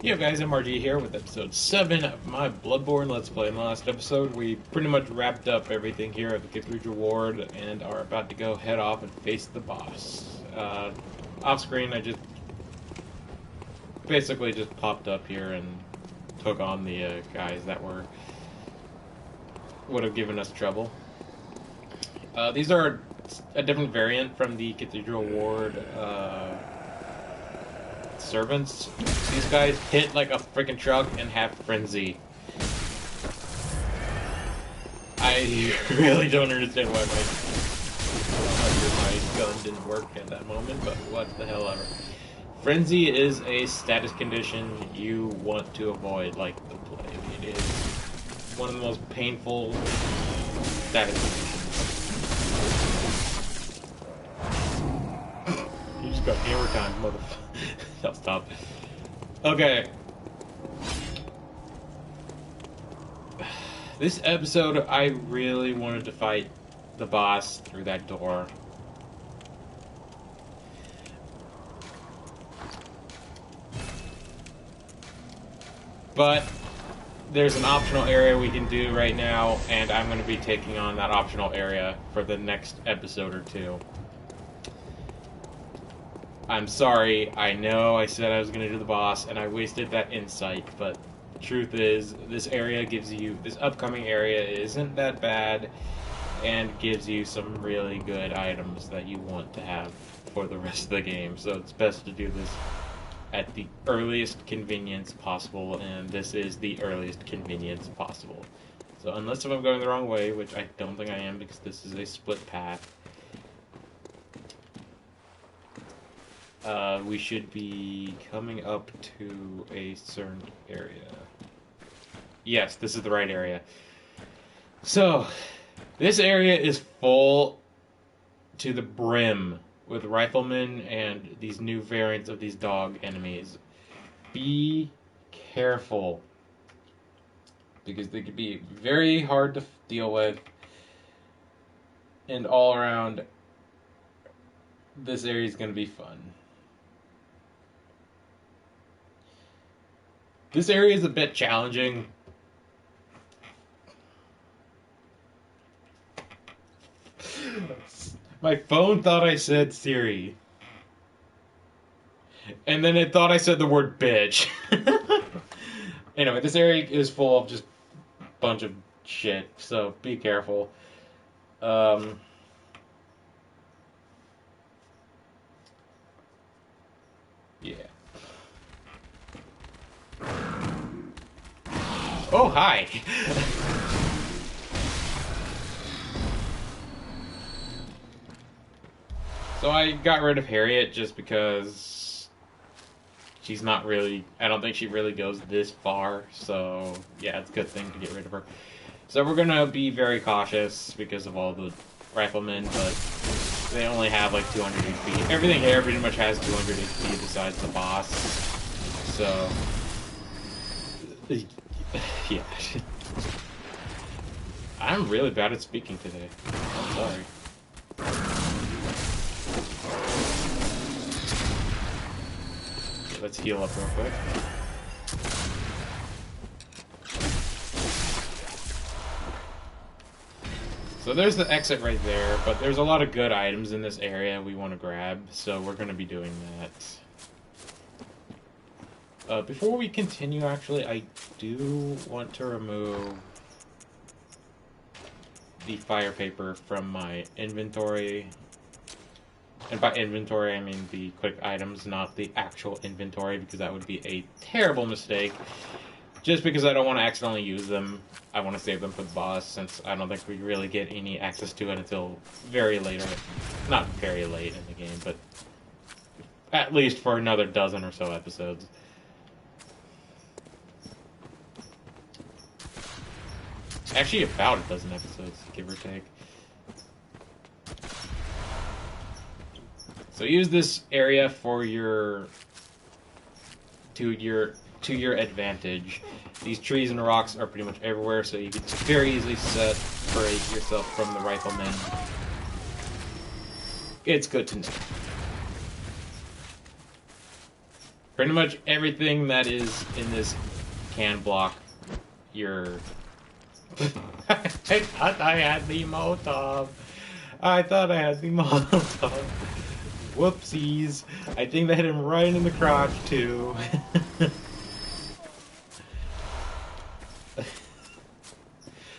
Yo guys, MRG here with episode 7 of my Bloodborne Let's Play. In the last episode, we pretty much wrapped up everything here at the Cathedral Ward and are about to go head off and face the boss. Off screen, I just basically just popped up here and took on the guys that would have given us trouble. These are a different variant from the Cathedral Ward servants. These guys hit like a freaking truck and have frenzy. I really don't understand why my gun didn't work at that moment, but what the hell ever. Frenzy is a status condition you want to avoid like the plague. It is one of the most painful status conditions. You just got hammer time, motherfucker. I'll stop. Okay. This episode, I really wanted to fight the boss through that door. But there's an optional area we can do right now, and I'm going to be taking on that optional area for the next episode or two. I'm sorry, I know I said I was going to do the boss, and I wasted that insight, but the truth is, this upcoming area isn't that bad, and gives you some really good items that you want to have for the rest of the game, so it's best to do this at the earliest convenience possible, and this is the earliest convenience possible. So unless if I'm going the wrong way, which I don't think I am because this is a split path, we should be coming up to a certain area. Yes, this is the right area. So, this area is full to the brim with riflemen and these new variants of these dog enemies. Be careful, because they could be very hard to deal with, and all around, this area is going to be fun. This area is a bit challenging. My phone thought I said Siri. And then it thought I said the word bitch. Anyway, this area is full of just a bunch of shit, so be careful. Yeah. Oh, hi! So I got rid of Harriet just because she's not really... I don't think she really goes this far, so yeah, it's a good thing to get rid of her. So we're gonna be very cautious because of all the riflemen, but they only have like 200 HP. Everything here pretty much has 200 HP besides the boss, so... Yeah. I'm really bad at speaking today. I'm sorry. Okay, let's heal up real quick. So there's the exit right there, but there's a lot of good items in this area we want to grab, so we're going to be doing that. Before we continue, actually, I do want to remove the fire paper from my inventory. And by inventory, I mean the quick items, not the actual inventory, because that would be a terrible mistake. Just because I don't want to accidentally use them, I want to save them for the boss, since I don't think we really get any access to it until very later. Not very late in the game, but at least for another dozen or so episodes. Actually, about a dozen episodes, give or take. So use this area for to your advantage. These trees and rocks are pretty much everywhere, so you can very easily separate yourself from the riflemen. It's good to know. Pretty much everything that is in this can block your... I thought I had the Molotov. I thought I had the Molotov. Whoopsies. I think that hit him right in the crotch, too.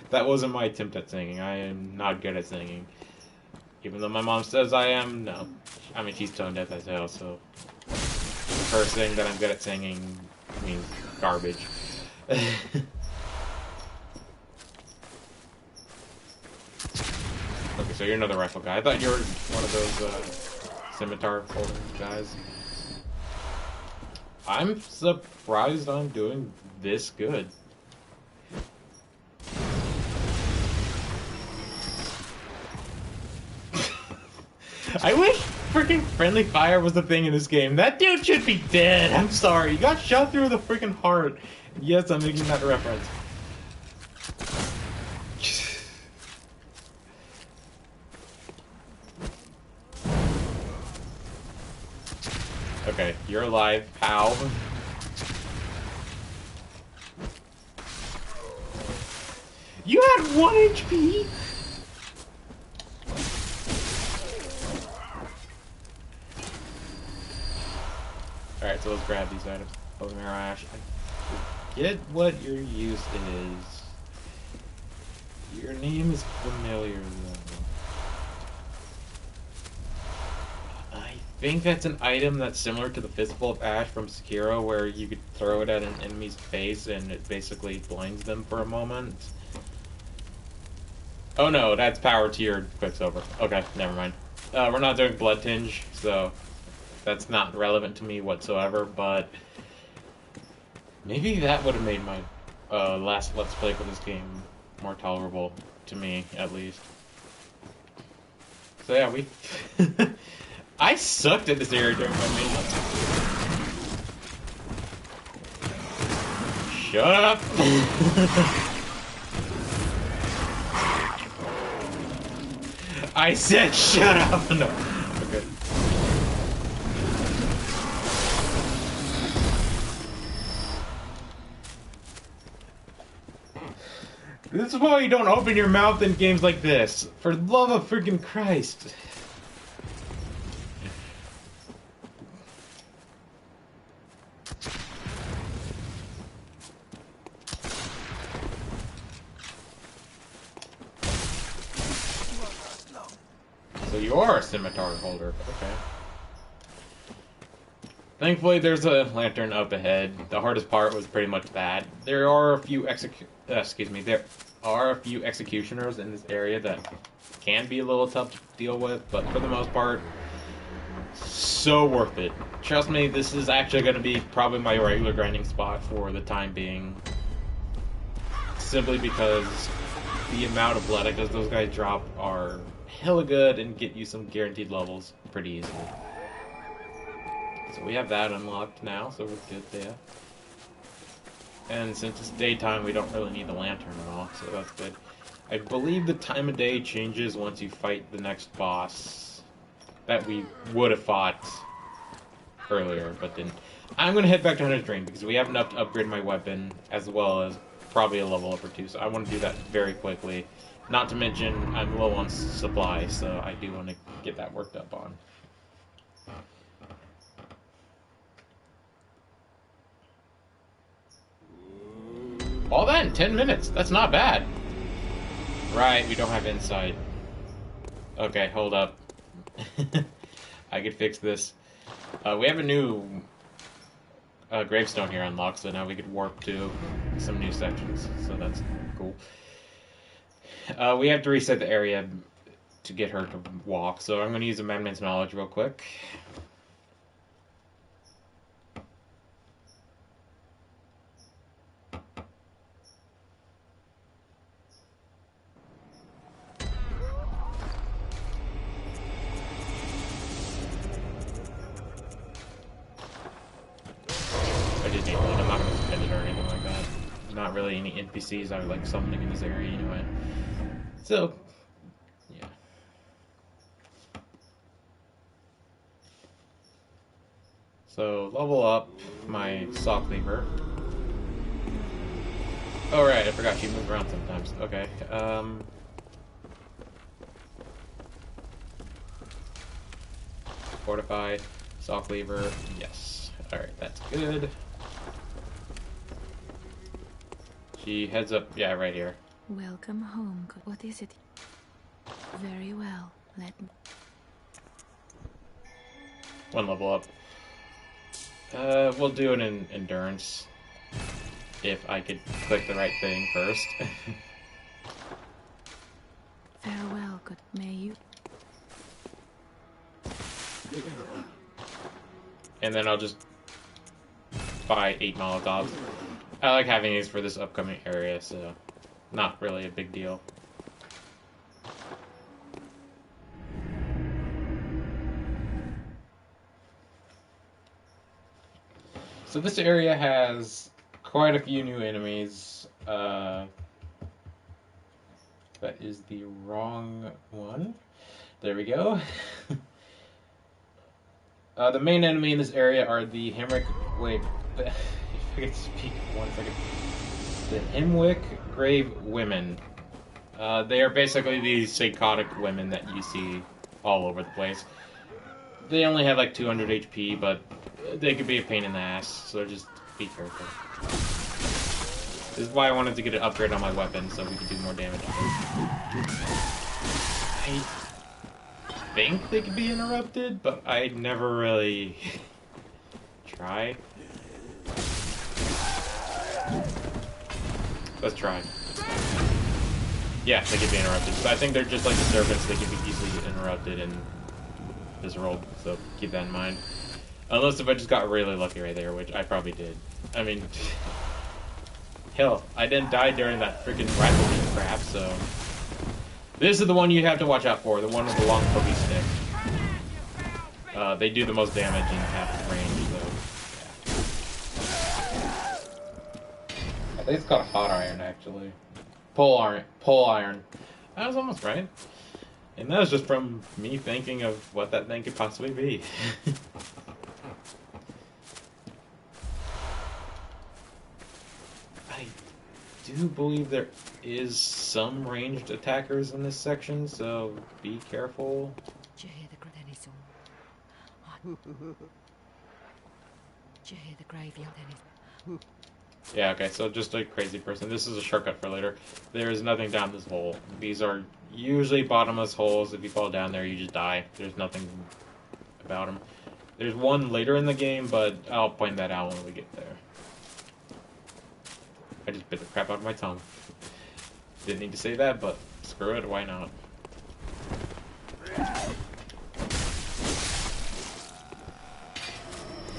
That wasn't my attempt at singing. I am not good at singing. Even though my mom says I am, no. I mean, she's tone deaf as hell, so... The first thing that I'm good at singing means garbage. Okay, so you're another rifle guy. I thought you were one of those scimitar holding guys. I'm surprised I'm doing this good. I wish freaking friendly fire was the thing in this game. That dude should be dead. I'm sorry. He got shot through the freaking heart. Yes, I'm making that reference. Okay, you're alive, pal. You had 1 HP? Alright, so let's grab these items. Bone marrow ash. Get what your use is. Your name is familiar, though. I think that's an item that's similar to the Fistful of Ash from Sekiro, where you could throw it at an enemy's face and it basically blinds them for a moment. Oh no, that's power tiered Quicksilver. Okay, never mind. We're not doing Blood Tinge, so that's not relevant to me whatsoever, but maybe that would have made my last Let's Play for this game more tolerable, to me, at least. So yeah, we... I sucked at this area during my main Let's Play. Shut up! I said shut up! No. Okay. This is why you don't open your mouth in games like this. For the love of freaking Christ. So you are a scimitar holder. Okay. Thankfully, there's a lantern up ahead. The hardest part was pretty much that. There are a few executioners in this area that can be a little tough to deal with, but for the most part, so worth it. Trust me, this is actually going to be probably my regular grinding spot for the time being. Simply because the amount of blood because those guys drop are hella good and get you some guaranteed levels pretty easily. So we have that unlocked now, so we're good there. And since it's daytime, we don't really need the lantern at all, so that's good. I believe the time of day changes once you fight the next boss that we would have fought earlier, but didn't. I'm going to head back to Hunter's Dream because we have enough to upgrade my weapon as well as probably a level up or two, so I want to do that very quickly. Not to mention, I'm low on supply, so I do want to get that worked up on. All that in 10 minutes. That's not bad. Right, we don't have insight. Okay, hold up. I could fix this. We have a new gravestone here unlocked, so now we could warp to some new sections. So that's cool. We have to reset the area to get her to walk, so I'm going to use a Madman's Knowledge real quick. I'm not going to spend it or anything like that. Not really any NPCs I would like summoning in this area anyway. So, yeah. So, level up my saw cleaver. Oh, right, I forgot you move around sometimes. Okay, Fortify, saw cleaver, yes. Alright, that's good. She heads up, yeah, right here. Welcome home. What is it? Very well. Let me. One level up. We'll do it in endurance. If I could click the right thing first. Farewell, good. May you. And then I'll just buy 8 Molotovs. I like having these for this upcoming area, so not really a big deal. So this area has quite a few new enemies. That is the wrong one. There we go. The main enemy in this area are the Hemwick. Wait, if I could speak 1 second. The Hemwick Grave Women. They are basically these psychotic women that you see all over the place. They only have like 200 HP, but they could be a pain in the ass, so just be careful. This is why I wanted to get an upgrade on my weapon, so we could do more damage. I think they could be interrupted, but I never really try. Let's try. Yeah, they could be interrupted. So I think they're just like the servants, they can be easily interrupted in this world, so keep that in mind. Unless if I just got really lucky right there, which I probably did. I mean, hell, I didn't die during that freaking rifle crap, so... This is the one you have to watch out for, the one with the long pokey stick. They do the most damage in half the range, so... Yeah. I think it's called a hot iron, actually. Pole iron. I was almost right. And that was just from me thinking of what that thing could possibly be. I do believe there is some ranged attackers in this section, so be careful. Yeah, okay, so just a crazy person. This is a shortcut for later. There is nothing down this hole. These are usually bottomless holes. If you fall down there, you just die. There's nothing about them. There's one later in the game, but I'll point that out when we get there. I just bit the crap out of my tongue. Didn't need to say that, but screw it, why not?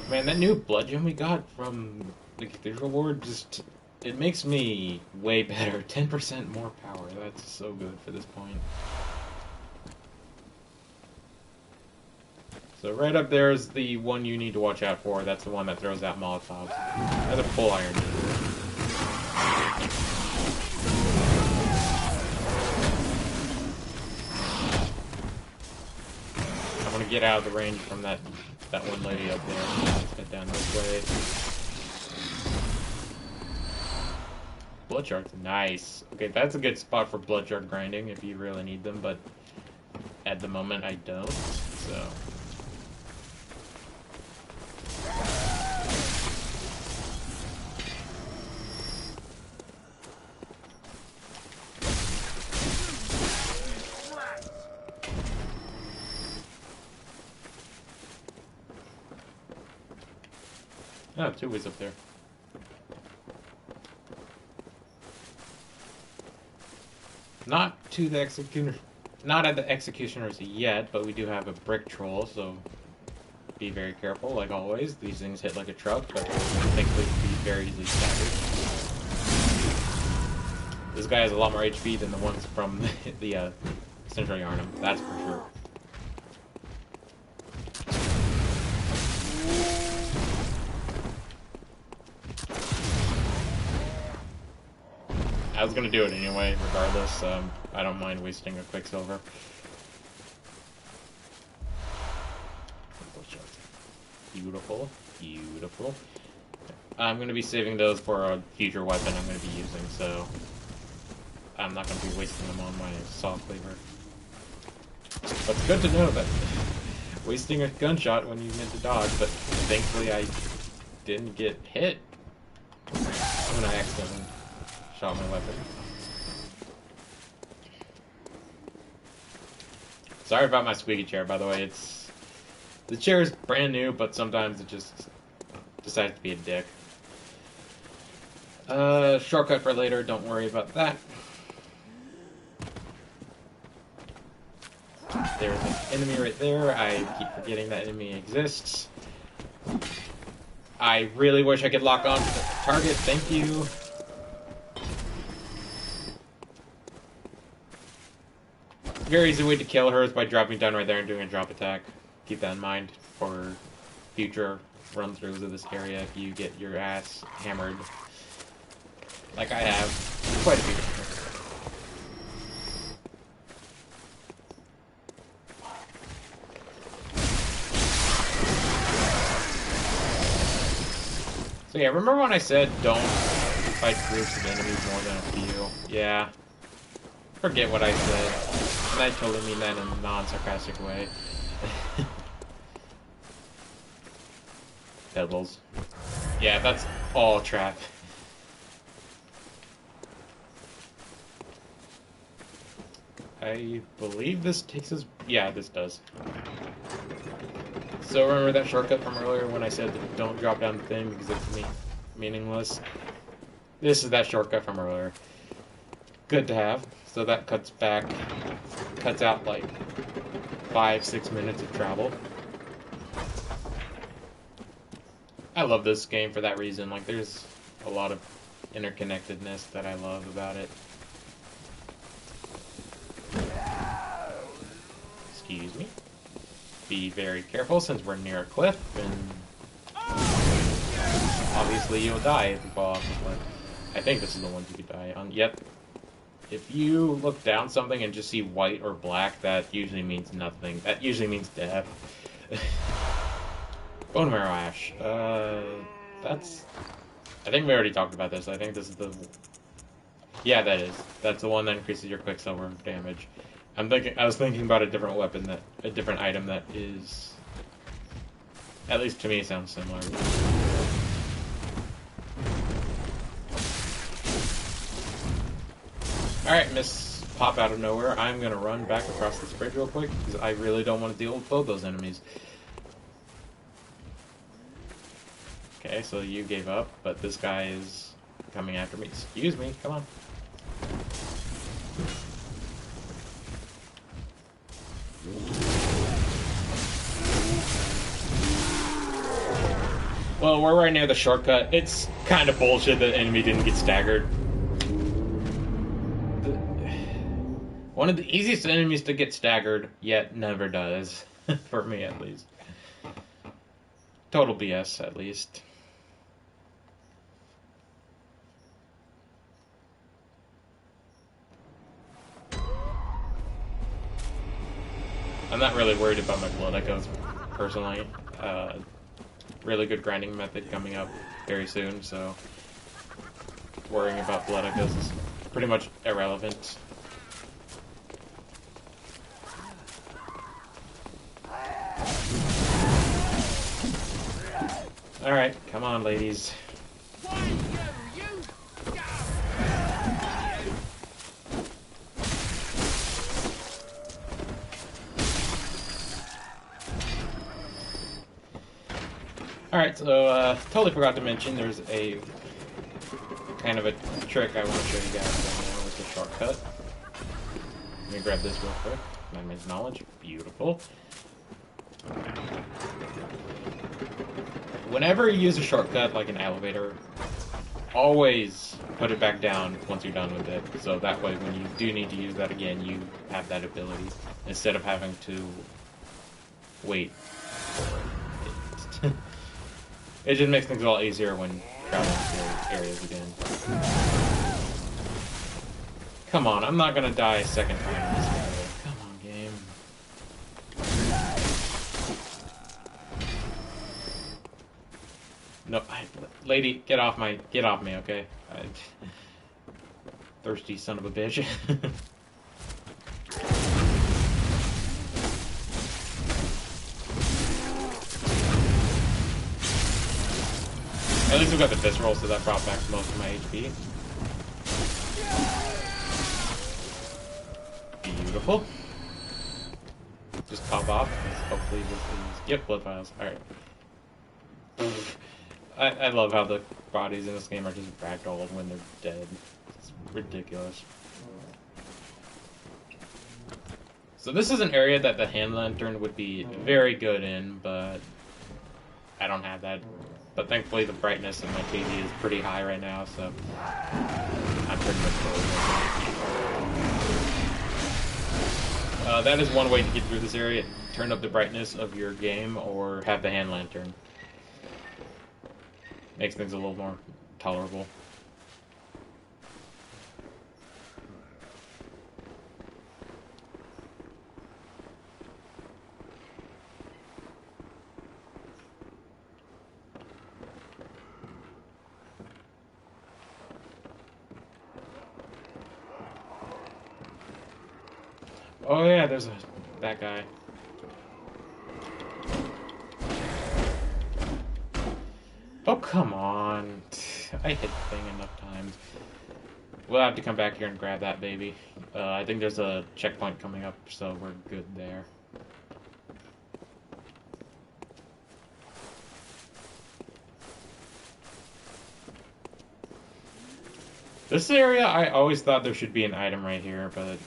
Man, that new blood gem we got from the Cathedral Ward just... It makes me way better. 10% more power. That's so good for this point. So right up there is the one you need to watch out for. That's the one that throws out Molotovs. That's a full iron. I'm gonna get out of the range from that one lady up there. Let's get down this way. Blood shards, nice. Okay, that's a good spot for blood shard grinding if you really need them, but at the moment I don't, so... Oh, 2 ways up there. Not to the executioner, not at the executioners yet, but we do have a brick troll, so be very careful, like always. These things hit like a truck, but thankfully can be very easily staggered. This guy has a lot more HP than the ones from the Central Yarnum, that's for sure. I was gonna do it anyway, regardless. I don't mind wasting a Quicksilver. Beautiful. Beautiful. I'm going to be saving those for a future weapon I'm going to be using, so I'm not going to be wasting them on my saw cleaver. But it's good to know that wasting a gunshot when you meant to dodge, but thankfully I didn't get hit when I accidentally shot my weapon. Sorry about my squeaky chair, by the way. The chair is brand new, but sometimes it just decides to be a dick. Shortcut for later, don't worry about that. There's an enemy right there. I keep forgetting that enemy exists. I really wish I could lock on to the target. Thank you. Very easy way to kill her is by dropping down right there and doing a drop attack. Keep that in mind for future run-throughs of this area if you get your ass hammered. Like I have quite a few times. So yeah, remember when I said don't fight groups of enemies more than a few? Yeah. Forget what I said. And I totally mean that in a non-sarcastic way. Devils. Yeah, that's all trap. I believe this takes us... Yeah, this does. So remember that shortcut from earlier when I said that don't drop down the thing because it's meaningless? This is that shortcut from earlier. Good to have. So that cuts out like 5-6 minutes of travel. I love this game for that reason. Like, there's a lot of interconnectedness that I love about it. Excuse me. Be very careful since we're near a cliff, and obviously you'll die if you fall off the cliff. I think this is the one you could die on. Yep. If you look down something and just see white or black, that usually means nothing. That usually means death. Bone marrow ash. That's... I think we already talked about this. I think this is the... Yeah, that is. That's the one that increases your quicksilver damage. I was thinking about a different weapon a different item that is... At least to me sounds similar. Alright, Miss Pop out of nowhere. I'm gonna run back across this bridge real quick, because I really don't want to deal with both those enemies. Okay, so you gave up, but this guy is coming after me. Excuse me, come on. Well, we're right near the shortcut. It's kind of bullshit that the enemy didn't get staggered. One of the easiest enemies to get staggered, yet never does. For me, at least. Total BS, at least. I'm not really worried about my blood echoes, personally. Really good grinding method coming up very soon, so worrying about blood echoes is pretty much irrelevant. Alright, come on, ladies. Alright, so, totally forgot to mention, there's a kind of a trick I want to show you guys right now with the shortcut. Let me grab this real quick. Amendment knowledge. Beautiful. Whenever you use a shortcut, like an elevator, always put it back down once you're done with it. So that way, when you do need to use that again, you have that ability, instead of having to wait for it. It just makes things a lot easier when traveling through areas again. Come on, I'm not gonna die a second time in this area. Come on, game. Lady, get off me, okay? Thirsty son of a bitch. At least we got the visceral, so that brought back most of my HP. Beautiful. Just pop off. Hopefully this is... Yep, blood vials. Alright. I love how the bodies in this game are just ragdolled when they're dead. It's ridiculous. So this is an area that the hand lantern would be very good in, but I don't have that. But thankfully the brightness of my TV is pretty high right now, so I'm pretty much full. That is one way to get through this area. Turn up the brightness of your game or have the hand lantern. Makes things a little more tolerable. Oh yeah, there's that guy. Oh, come on. I hit the thing enough times. We'll have to come back here and grab that baby. I think there's a checkpoint coming up, so we're good there. This area, I always thought there should be an item right here, but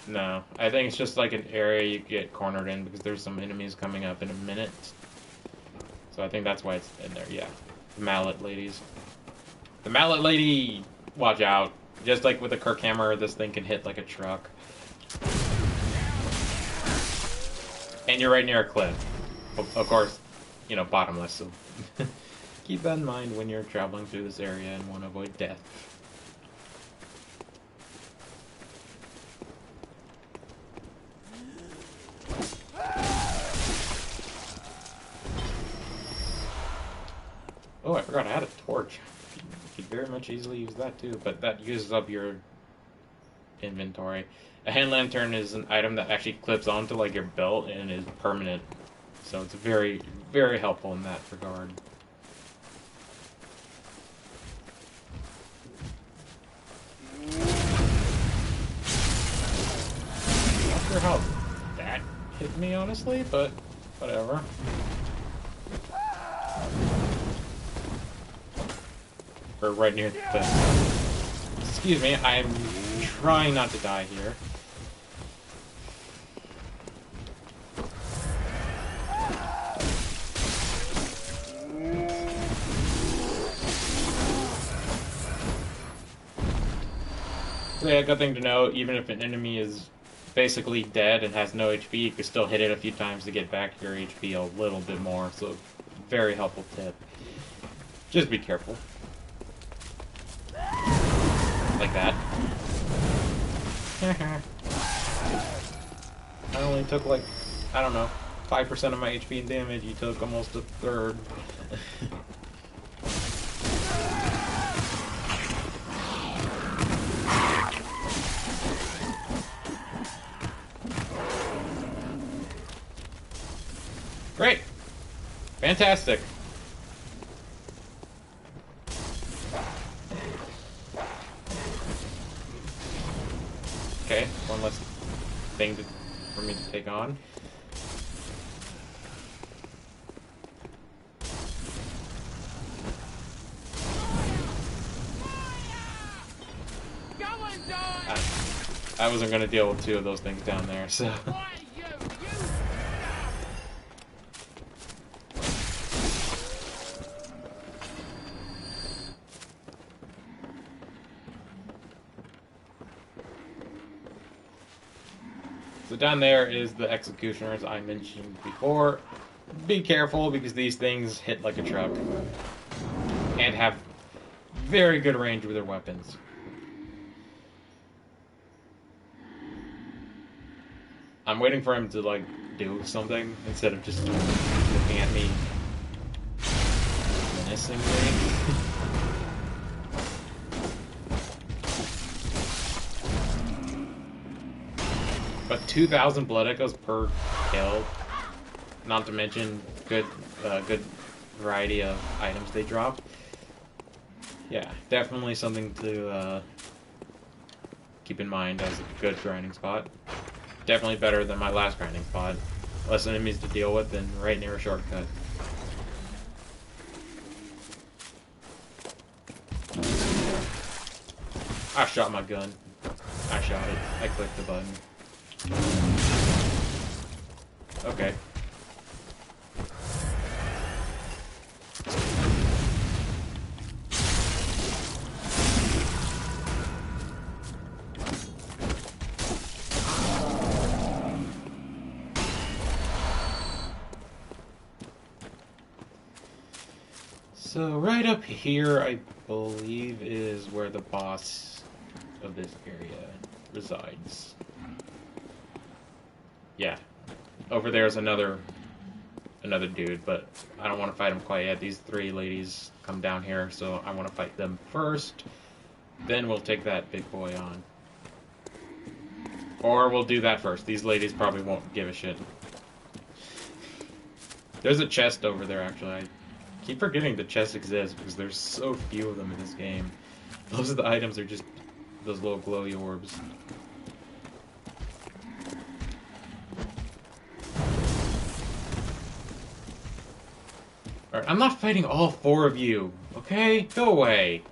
no. I think it's just like an area you get cornered in because there's some enemies coming up in a minute. So I think that's why it's in there, yeah. The mallet ladies. The mallet lady! Watch out. Just like with a Kirk hammer, this thing can hit like a truck. And you're right near a cliff. Of course, you know, bottomless, so keep that in mind when you're traveling through this area and want to avoid death. Oh, I forgot I had a torch. You could very much easily use that too, but that uses up your inventory. A hand lantern is an item that actually clips onto like your belt and is permanent. So it's very, very helpful in that regard. Not sure how that hit me, honestly, but whatever. Or right near the... Excuse me, I'm trying not to die here. So yeah, good thing to know, even if an enemy is basically dead and has no HP, you can still hit it a few times to get back your HP a little bit more, so very helpful tip. Just be careful. Like that. I only took like, I don't know, 5% of my HP and damage. You took almost a third. Great! Fantastic! Okay, one less thing for me to take on. I wasn't going to deal with two of those things down there, so... So down there is the executioners I mentioned before. Be careful because these things hit like a truck and have very good range with their weapons. I'm waiting for him to like do something instead of just looking at me. menacingly. But 2,000 blood echoes per kill. Not to mention good variety of items they drop. Yeah, definitely something to keep in mind as a good grinding spot. Definitely better than my last grinding spot. Less enemies to deal with and right near a shortcut. I shot my gun. I shot it. I clicked the button. Okay. So right up here, I believe, is where the boss of this area resides. Yeah. Over there's another dude, but I don't want to fight him quite yet. These three ladies come down here, so I want to fight them first. Then we'll take that big boy on. Or we'll do that first. These ladies probably won't give a shit. There's a chest over there, actually. I keep forgetting the chest exists because there's so few of them in this game. Most of the items are just those little glowy orbs. Alright, I'm not fighting all four of you, okay? Go away.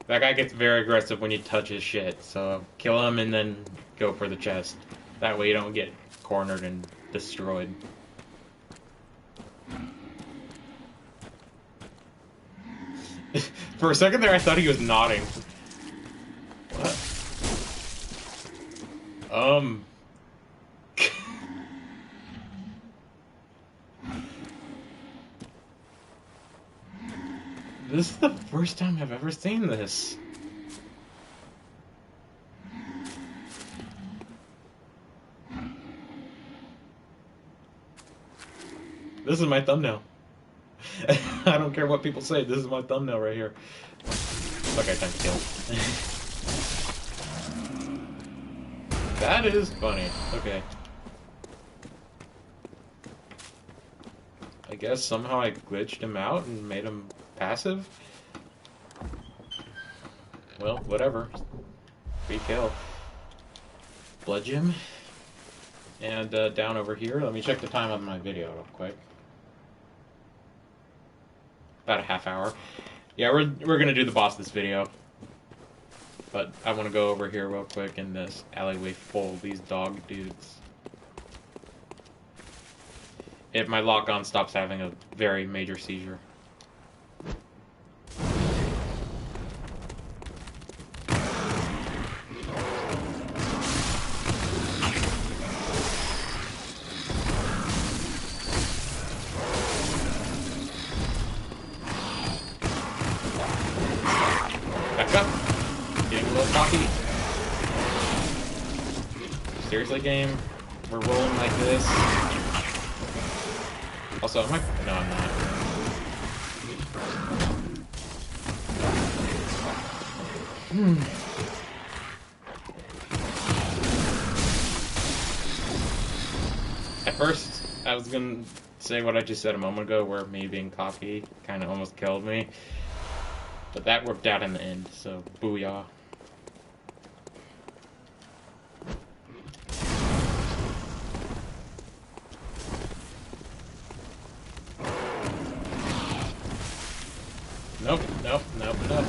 That guy gets very aggressive when you touch his shit, so kill him and then go for the chest. That way you don't get cornered and destroyed. For a second there I thought he was nodding. What? This is the first time I've ever seen this. This is my thumbnail. I don't care what people say, this is my thumbnail right here. Okay, time to kill. That is funny. Okay. I guess somehow I glitched him out and made him passive? Well, whatever. Free kill. Blood gem. And down over here, let me check the time on my video real quick. About a half hour. Yeah, we're gonna do the boss this video. But I want to go over here real quick in this alleyway full of these dog dudes. If my lock-on stops having a very major seizure. Back up. Getting a little cocky. Seriously, game? We're rolling like this? Also, am I? No, I'm not. At first, I was gonna say what I just said a moment ago, where me being cocky kind of almost killed me. But that worked out in the end, so booyah. Nope, nope, nope, nope.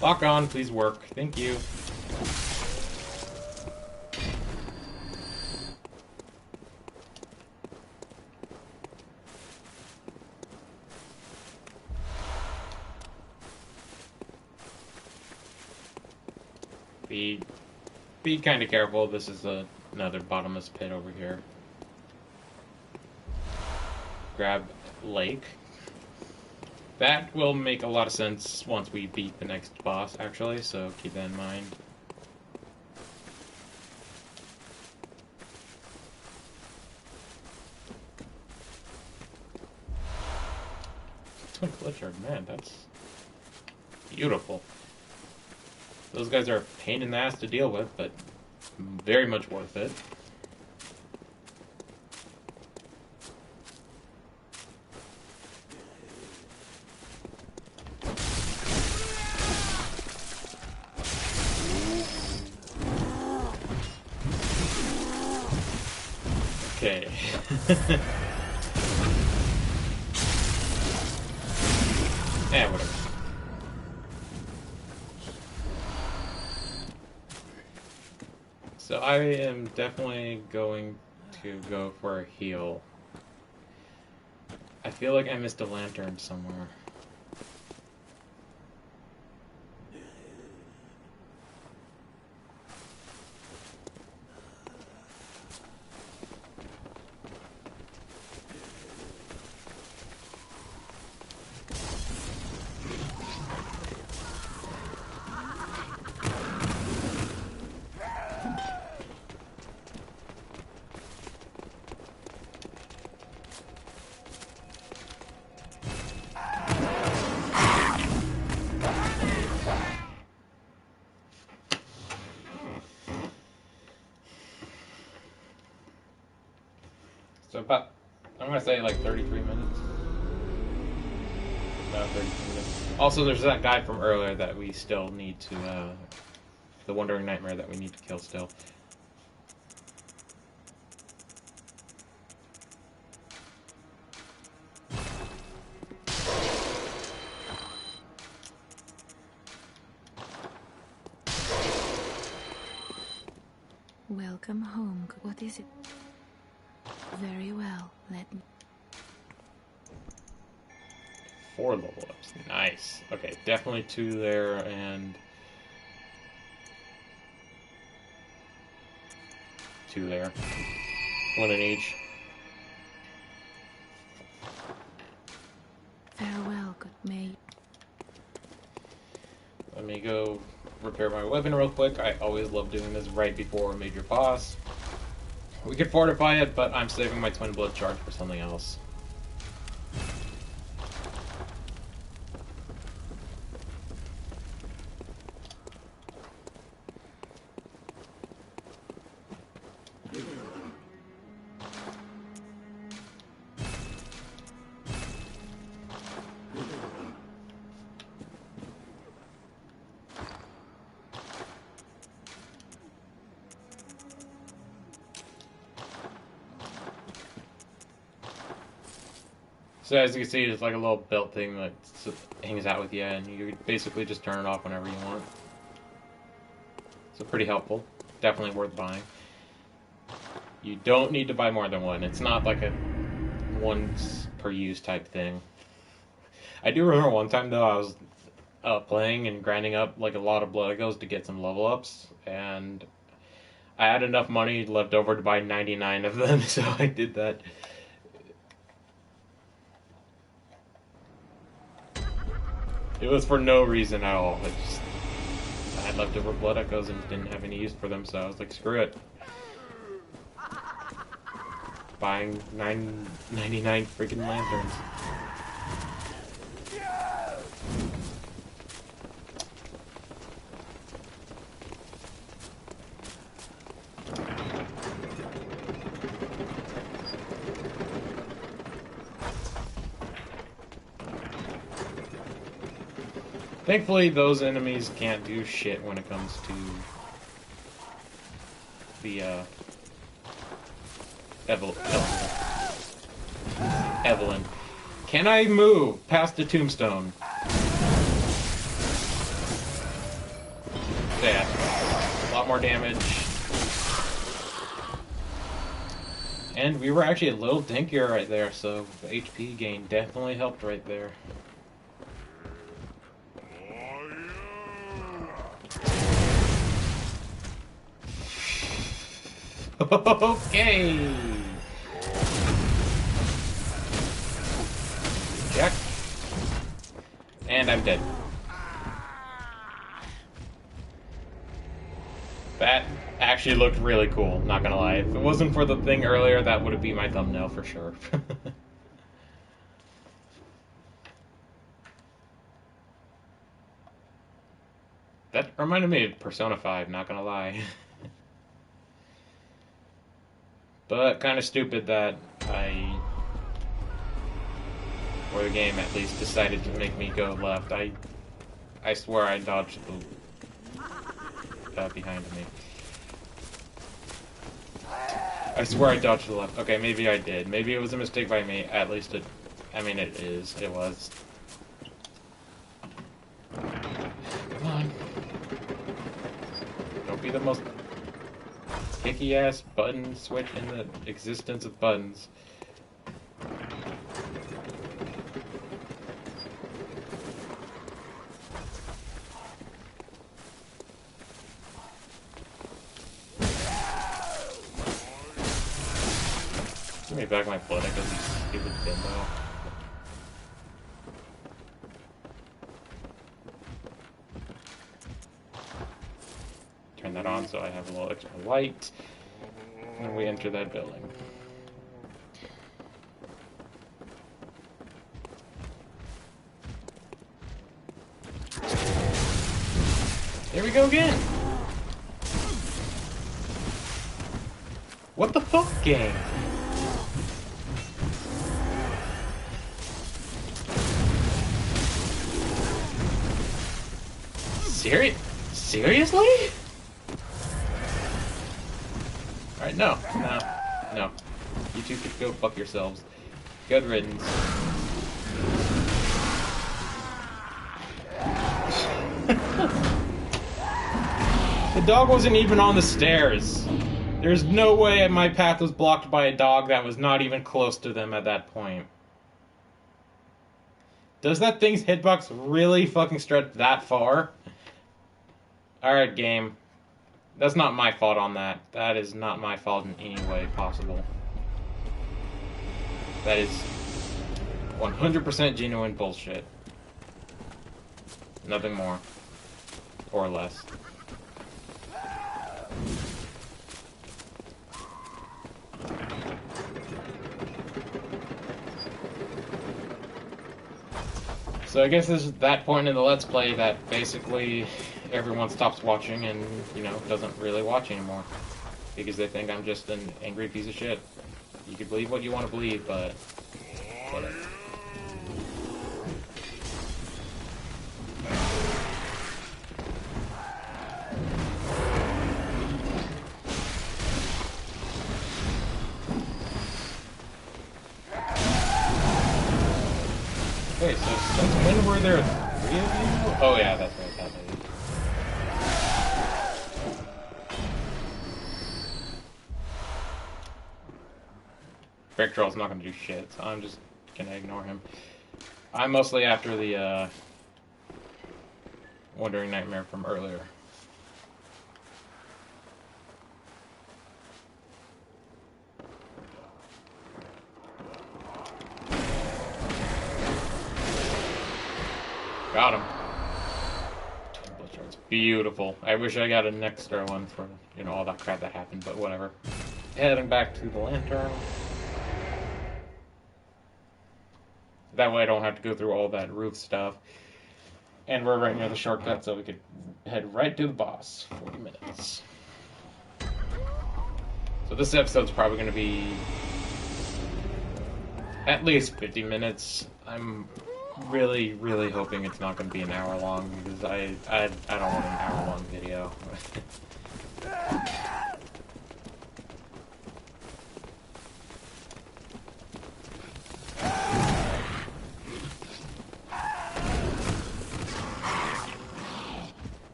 Lock on, please work. Thank you. Be kind of careful. This is another bottomless pit over here. Grab lake. That will make a lot of sense once we beat the next boss, actually, so keep that in mind. Twin Glitchard, man, that's beautiful. Those guys are a pain in the ass to deal with, but very much worth it. Okay. Yeah, whatever. So I am definitely going to go for a heal. I feel like I missed a lantern somewhere. So about, I'm going to say like 33 minutes. No, 33 minutes. Also, there's that guy from earlier that we still need to, the Wandering Nightmare that we need to kill still. Welcome home. What is it? Very well. Let me. 4 level ups. Nice. Okay, definitely 2 there, and 2 there. 1 in each. Farewell, good maid. Let me go repair my weapon real quick. I always love doing this right before a major boss. We could fortify it, but I'm saving my twin blood charge for something else. So as you can see, it's like a little belt thing that hangs out with you, and you basically just turn it off whenever you want. So pretty helpful. Definitely worth buying. You don't need to buy more than one. It's not like a once per use type thing. I do remember one time though, I was playing and grinding up like a lot of blood echoes to get some level ups, and I had enough money left over to buy 99 of them, so I did that. It was for no reason at all. I had leftover blood echoes and didn't have any use for them, so I was like, screw it. Buying 99 freaking lanterns. Thankfully, those enemies can't do shit when it comes to the, Evelyn. Can I move past the tombstone? Yeah. A lot more damage. And we were actually a little dinkier right there, so the HP gain definitely helped right there. Okay. Check. And I'm dead. That actually looked really cool, not gonna lie. If it wasn't for the thing earlier, that would have been my thumbnail for sure. That reminded me of Persona 5, not gonna lie. But kind of stupid that or the game at least, decided to make me go left. I swear I dodged the behind me. I swear I dodged the left. Okay, maybe I did. Maybe it was a mistake by me. At least it... I mean, it is. It was. Come on. Don't be the most kicky-ass button switch in the existence of buttons. Give me back my blood, I guess, you stupid bimbo. Turn that on so I have a little extra light. And we enter that building. Here we go again! What the fuck, game? Seriously? Alright, no. You two could go fuck yourselves. Good riddance. The dog wasn't even on the stairs. There's no way my path was blocked by a dog that was not even close to them at that point. Does that thing's hitbox really fucking stretch that far? Alright, game. That's not my fault on that. That is not my fault in any way possible. That is 100% genuine bullshit. Nothing more. Or less. So I guess this is that point in the Let's Play that basically everyone stops watching and, you know, doesn't really watch anymore. Because they think I'm just an angry piece of shit. You can believe what you want to believe, but whatever. Okay, so since when were there 3 of you? Oh yeah, that's right, that lady. Vectrol's not gonna do shit, so I'm just gonna ignore him. I'm mostly after the Wandering Nightmare from earlier. Got him. It's beautiful. I wish I got an extra one for, you know, all that crap that happened, but whatever. Heading back to the lantern. That way I don't have to go through all that roof stuff. And we're right near the shortcut, so we could head right to the boss. 40 minutes. So this episode's probably going to be at least 50 minutes. I'm really, really hoping it's not going to be an hour long, because I don't want an hour long video.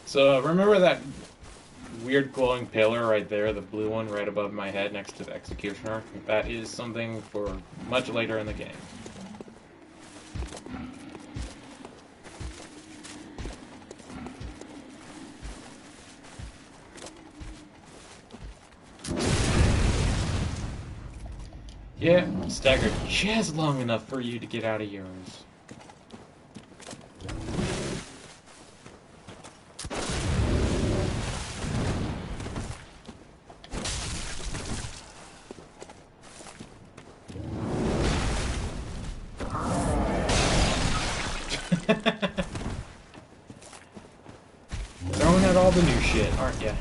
So remember that weird glowing pillar right there, the blue one right above my head next to the Executioner, that is something for much later in the game. Yeah, staggered just long enough for you to get out of yours. Throwing out all the new shit, aren't ya?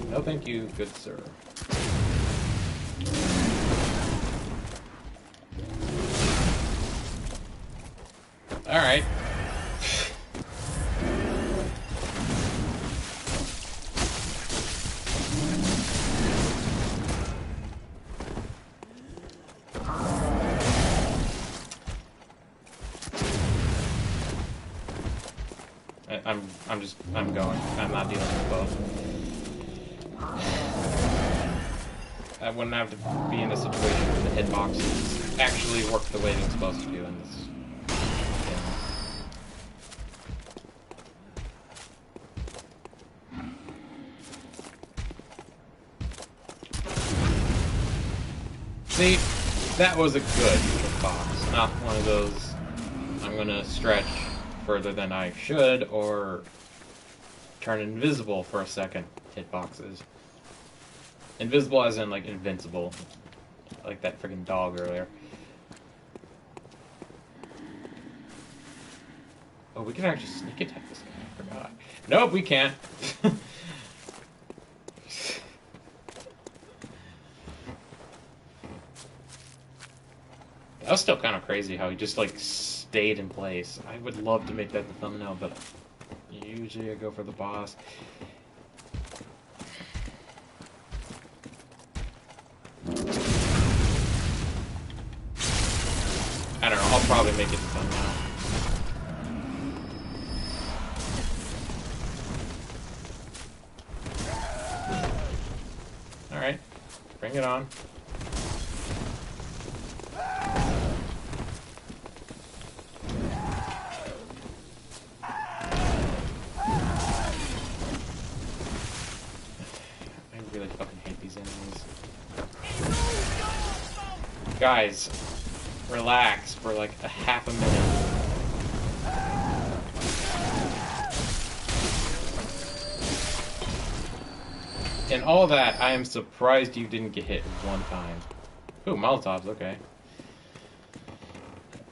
No thank you, good sir. Alright. I'm going. I'm not dealing with both. I wouldn't have to be in a situation where the hitboxes actually work the way they're supposed to do in this game. See, that was a good hitbox, not one of those I'm gonna stretch further than I should or turn invisible for a second hitboxes. Invisible as in, like, invincible. Like that freaking dog earlier. Oh, we can actually sneak attack this guy. I forgot. Nope, we can't. That was still kind of crazy how he just, like, stayed in place. I would love to make that the thumbnail, but usually I go for the boss. I don't know, I'll probably make it the thumbnail. Alright, bring it on. I really fucking hate these enemies. Guys, relax for like a half a minute. In all that, I am surprised you didn't get hit one time. Ooh, Molotovs, okay.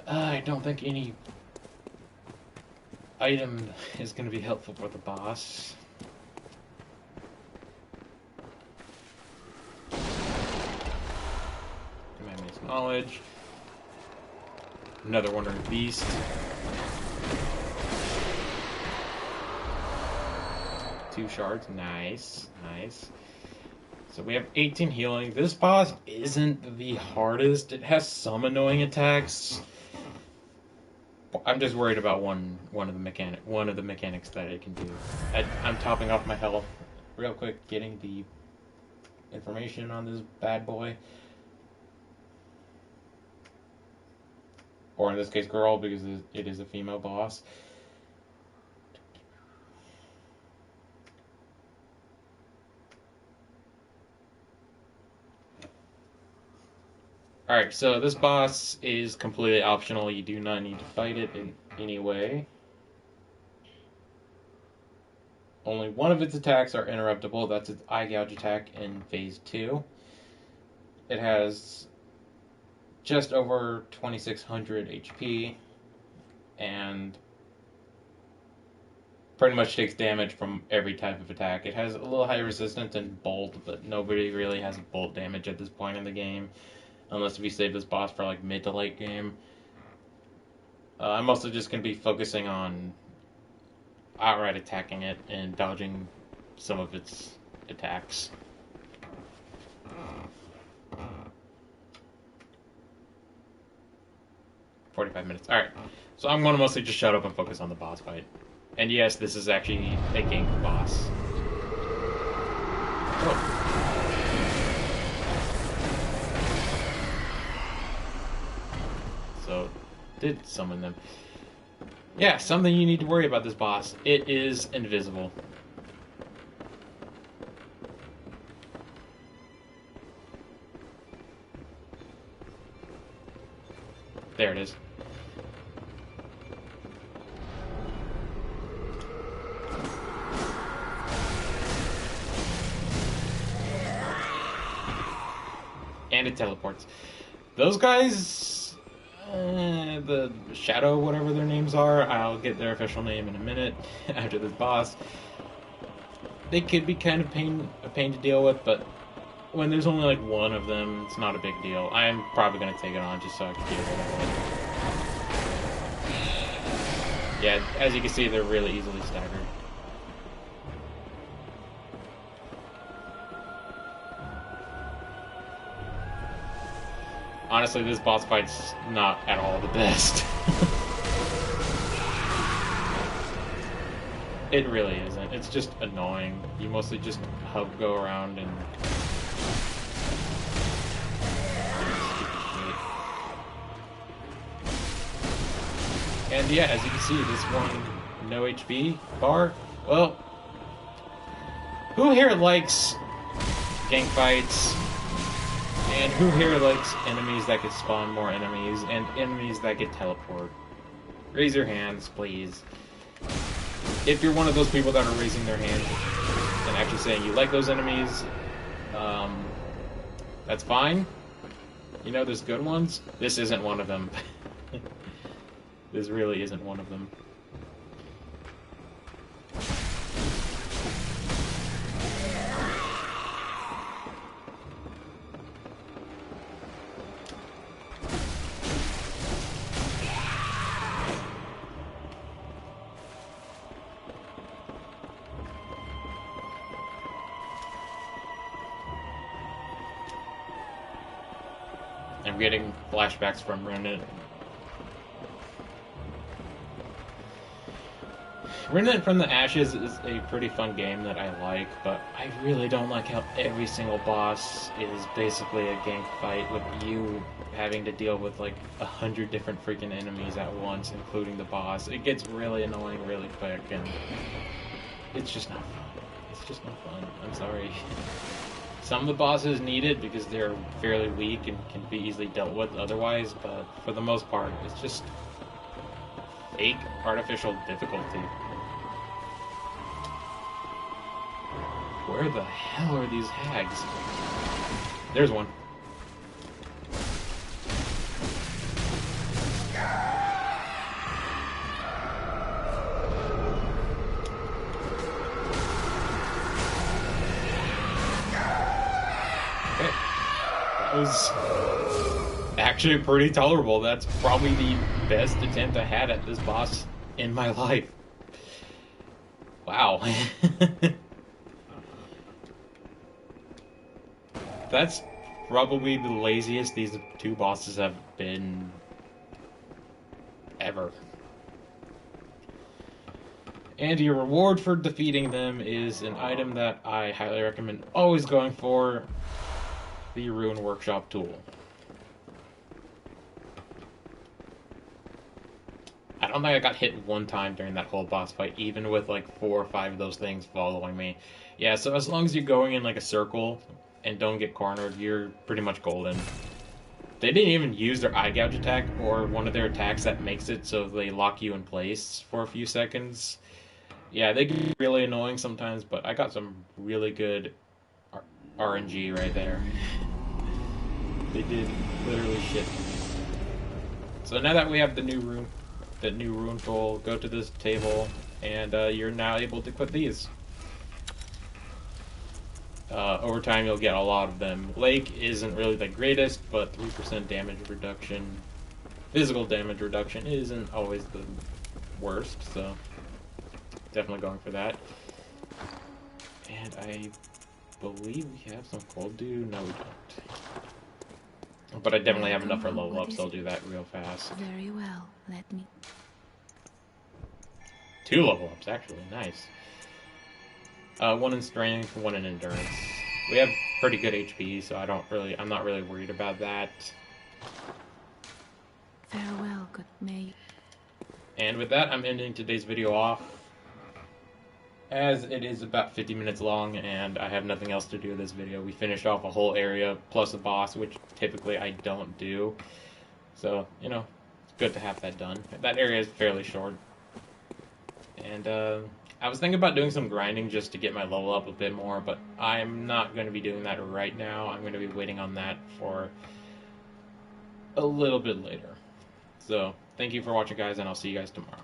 I don't think any item is going to be helpful for the boss. Commandment's knowledge. Another wandering beast. Two shards, nice, nice. So we have 18 healing. This boss isn't the hardest. It has some annoying attacks. I'm just worried about one of the mechanics that it can do. I'm topping off my health real quick, getting the information on this bad boy. Or in this case, girl, because it is a female boss. Alright, so this boss is completely optional. You do not need to fight it in any way. Only one of its attacks are interruptible. That's its eye gouge attack in Phase 2. It has just over 2600 HP and pretty much takes damage from every type of attack. It has a little high resistance and bolt, but nobody really has bolt damage at this point in the game. Unless we save this boss for like mid to late game. I'm also just going to be focusing on outright attacking it and dodging some of its attacks. $45 minutes. Alright. So I'm going to mostly just shut up and focus on the boss fight. And yes, this is actually a gank boss. Oh. So, did summon them. Yeah, something you need to worry about this boss. It is invisible. There it is. And it teleports. Those guys, the Shadow, whatever their names are, I'll get their official name in a minute after this boss. They could be kind of a pain to deal with, but when there's only like one of them, it's not a big deal. I'm probably going to take it on just so I can deal with it. Yeah, as you can see, they're really easily staggered. Honestly, this boss fight's not at all the best. It really isn't. It's just annoying. You mostly just go around and... And yeah, as you can see, this one, no HP bar. Well, who here likes gank fights? And who here likes enemies that could spawn more enemies and enemies that could teleport? Raise your hands, please. If you're one of those people that are raising their hand and actually saying you like those enemies, that's fine. You know, there's good ones. This isn't one of them. This really isn't one of them. I'm getting flashbacks from Remnant. Remnant from the Ashes is a pretty fun game that I like, but I really don't like how every single boss is basically a gank fight with you having to deal with like 100 different freaking enemies at once, including the boss. It gets really annoying really quick, and it's just not fun. It's just not fun. I'm sorry. Some of the bosses need it because they're fairly weak and can be easily dealt with otherwise, but for the most part, it's just fake artificial difficulty. Where the hell are these hags? There's one. Okay. That was actually pretty tolerable. That's probably the best attempt I had at this boss in my life. Wow. That's probably the laziest these two bosses have been ever. And your reward for defeating them is an item that I highly recommend always going for, the Rune Workshop tool. I don't think I got hit one time during that whole boss fight, even with like 4 or 5 of those things following me. Yeah, so as long as you're going in like a circle and don't get cornered, you're pretty much golden. They didn't even use their eye gouge attack or one of their attacks that makes it so they lock you in place for a few seconds. Yeah, they can be really annoying sometimes, but I got some really good RNG right there. They did literally shit. So now that we have the new rune tool, go to this table, and you're now able to equip these. Over time, you'll get a lot of them. Lake isn't really the greatest, but 3% damage reduction, physical damage reduction isn't always the worst, so definitely going for that. And I believe we have some cold dew. No, we don't. But I definitely have enough for level up, so I'll do that real fast. Very well. Let me. 2 level ups, actually. Nice. 1 in strength, 1 in endurance. We have pretty good HP, so I'm not really worried about that. Farewell, good maid. And with that, I'm ending today's video off, as it is about 50 minutes long, and I have nothing else to do with this video. We finished off a whole area, plus a boss, which typically I don't do. So, you know, it's good to have that done. That area is fairly short. And, I was thinking about doing some grinding just to get my level up a bit more, but I'm not going to be doing that right now. I'm going to be waiting on that for a little bit later. So, thank you for watching, guys, and I'll see you guys tomorrow.